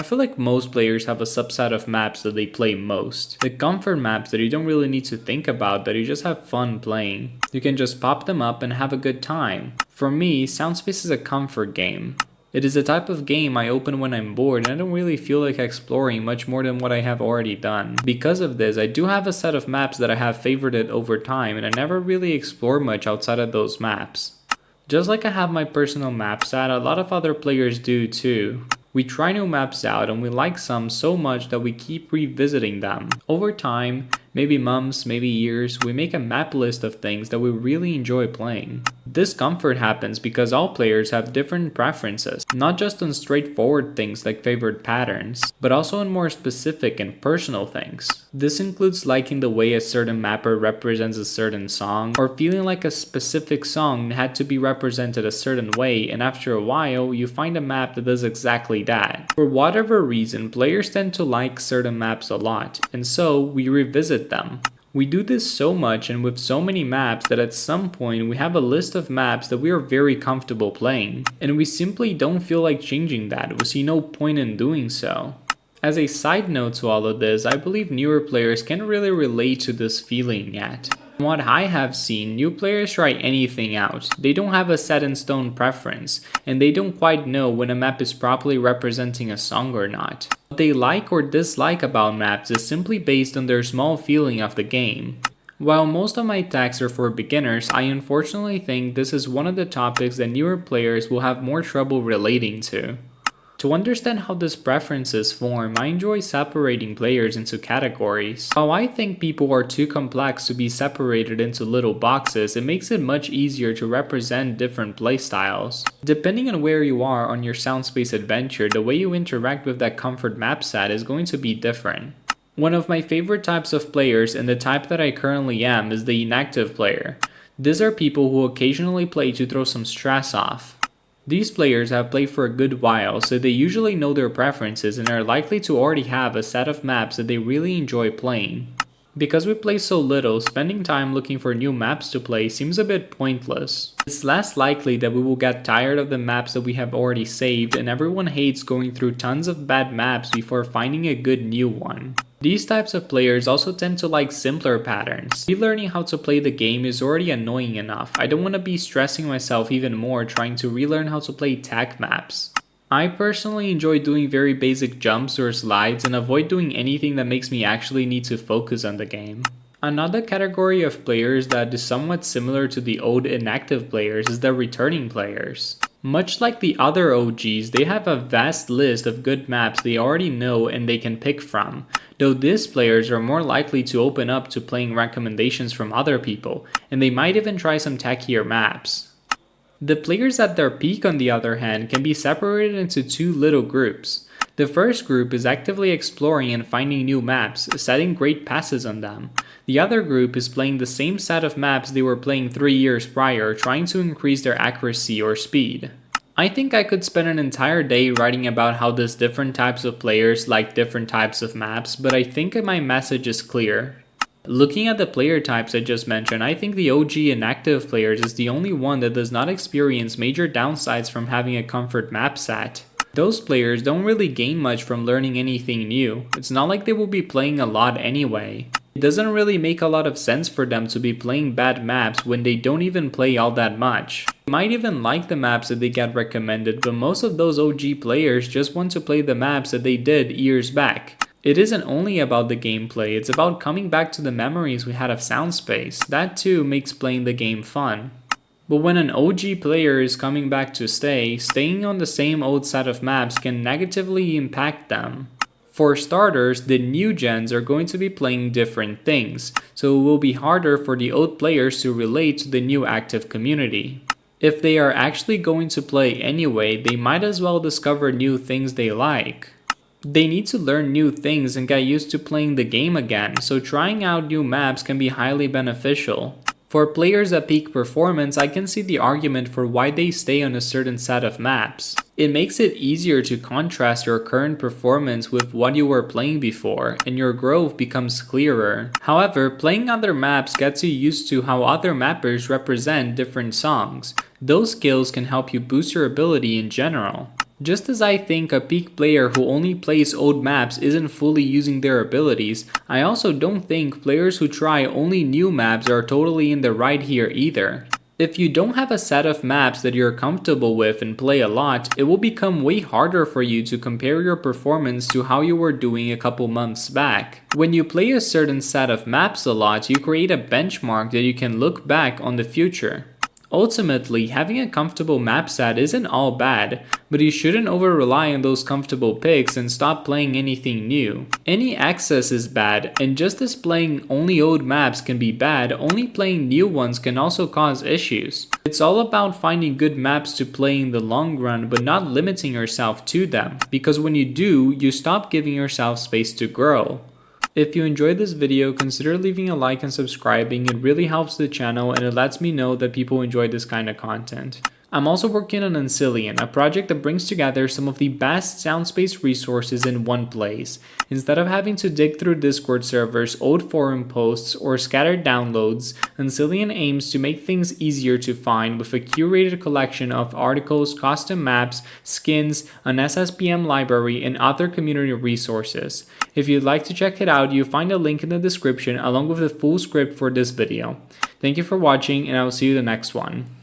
feel like most players have a subset of maps that they play most. The comfort maps that you don't really need to think about, that you just have fun playing. You can just pop them up and have a good time. For me, Soundspace is a comfort game. It is the type of game I open when I'm bored and I don't really feel like exploring much more than what I have already done. Because of this, I do have a set of maps that I have favorited over time and I never really explore much outside of those maps. Just like I have my personal map set, a lot of other players do too. We try new maps out and we like some so much that we keep revisiting them. Over time, maybe months, maybe years, we make a map list of things that we really enjoy playing. This comfort happens because all players have different preferences, not just on straightforward things like favorite patterns, but also on more specific and personal things. This includes liking the way a certain mapper represents a certain song, or feeling like a specific song had to be represented a certain way, and after a while, you find a map that does exactly that. For whatever reason, players tend to like certain maps a lot, and so we revisit them. We do this so much and with so many maps that at some point we have a list of maps that we are very comfortable playing, and we simply don't feel like changing that. We see no point in doing so. As a side note to all of this, I believe newer players can't really relate to this feeling yet. From what I have seen, new players try anything out. They don't have a set in stone preference, and they don't quite know when a map is properly representing a song or not. What they like or dislike about maps is simply based on their small feeling of the game. While most of my tags are for beginners, I unfortunately think this is one of the topics that newer players will have more trouble relating to. To understand how these preferences form, I enjoy separating players into categories. While I think people are too complex to be separated into little boxes, it makes it much easier to represent different playstyles. Depending on where you are on your Soundspace adventure, the way you interact with that comfort map set is going to be different. One of my favorite types of players, and the type that I currently am, is the inactive player. These are people who occasionally play to throw some stress off. These players have played for a good while, so they usually know their preferences and are likely to already have a set of maps that they really enjoy playing. Because we play so little, spending time looking for new maps to play seems a bit pointless. It's less likely that we will get tired of the maps that we have already saved, and everyone hates going through tons of bad maps before finding a good new one. These types of players also tend to like simpler patterns. Relearning how to play the game is already annoying enough. I don't want to be stressing myself even more trying to relearn how to play tag maps. I personally enjoy doing very basic jumps or slides and avoid doing anything that makes me actually need to focus on the game. Another category of players that is somewhat similar to the old inactive players is the returning players. Much like the other OGs, they have a vast list of good maps they already know and they can pick from, though these players are more likely to open up to playing recommendations from other people, and they might even try some techier maps. The players at their peak, on the other hand, can be separated into two little groups. The first group is actively exploring and finding new maps, setting great passes on them. The other group is playing the same set of maps they were playing 3 years prior, trying to increase their accuracy or speed. I think I could spend an entire day writing about how these different types of players like different types of maps, but I think my message is clear. Looking at the player types I just mentioned, I think the OG inactive players is the only one that does not experience major downsides from having a comfort map set. Those players don't really gain much from learning anything new. It's not like they will be playing a lot anyway. It doesn't really make a lot of sense for them to be playing bad maps when they don't even play all that much. They might even like the maps that they get recommended, but most of those OG players just want to play the maps that they did years back. It isn't only about the gameplay, it's about coming back to the memories we had of Soundspace. That too makes playing the game fun. But when an OG player is coming back to staying on the same old set of maps can negatively impact them. For starters, the new gens are going to be playing different things, so it will be harder for the old players to relate to the new active community. If they are actually going to play anyway, they might as well discover new things they like. They need to learn new things and get used to playing the game again, so trying out new maps can be highly beneficial. For players at peak performance, I can see the argument for why they stay on a certain set of maps. It makes it easier to contrast your current performance with what you were playing before, and your growth becomes clearer. However, playing other maps gets you used to how other mappers represent different songs. Those skills can help you boost your ability in general. Just as I think a peak player who only plays old maps isn't fully using their abilities, I also don't think players who try only new maps are totally in the right here either. If you don't have a set of maps that you're comfortable with and play a lot, it will become way harder for you to compare your performance to how you were doing a couple months back. When you play a certain set of maps a lot, you create a benchmark that you can look back on the future. Ultimately, having a comfortable map set isn't all bad, but you shouldn't over-rely on those comfortable picks and stop playing anything new. Any excess is bad, and just as playing only old maps can be bad, only playing new ones can also cause issues. It's all about finding good maps to play in the long run, but not limiting yourself to them, because when you do, you stop giving yourself space to grow. If you enjoyed this video, consider leaving a like and subscribing. It really helps the channel and it lets me know that people enjoy this kind of content. I'm also working on Ansilian, a project that brings together some of the best soundspace resources in one place. Instead of having to dig through Discord servers, old forum posts, or scattered downloads, Ansilian aims to make things easier to find with a curated collection of articles, custom maps, skins, an SSPM library, and other community resources. If you'd like to check it out, you'll find a link in the description along with the full script for this video. Thank you for watching, and I will see you in the next one.